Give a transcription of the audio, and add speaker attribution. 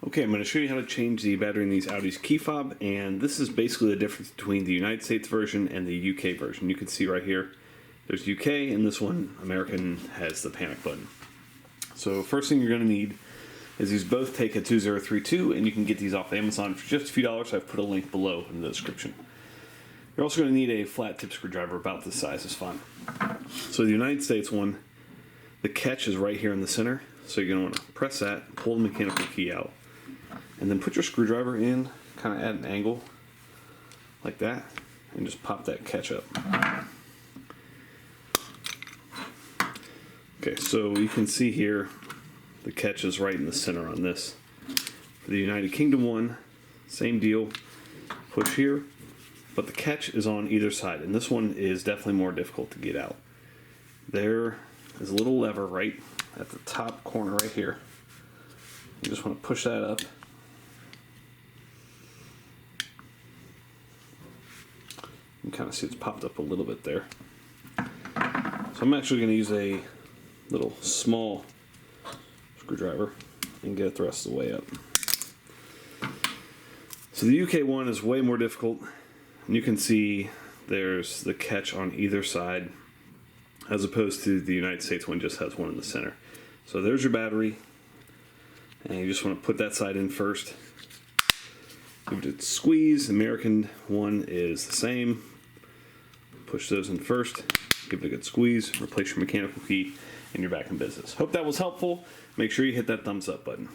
Speaker 1: Okay, I'm going to show you how to change the battery in these Audi's key fob, and this is basically the difference between the United States version and the UK version. You can see right here, there's UK, and this one, American, has the panic button. So first thing you're going to need is these both take a 2032, and you can get these off Amazon for just a few dollars. I've put a link below in the description. You're also going to need a flat tip screwdriver about this size is fine. So the United States one, the catch is right here in the center, so you're going to want to press that, pull the mechanical key out, and then put your screwdriver in, kind of at an angle, like that, and just pop that catch up. Okay, so you can see here, the catch is right in the center on this. For the United Kingdom one, same deal, push here, but the catch is on either side, and this one is definitely more difficult to get out. There is a little lever right at the top corner right here. You just want to push that up. You can kind of see it's popped up a little bit there. So I'm actually going to use a little small screwdriver and get it the rest of the way up. So the UK one is way more difficult, and you can see there's the catch on either side, as opposed to the United States one just has one in the center. So there's your battery, and you just want to put that side in first. Give it a squeeze. The American one is the same. Push those in first, give it a good squeeze, replace your mechanical key, and you're back in business. Hope that was helpful. Make sure you hit that thumbs up button.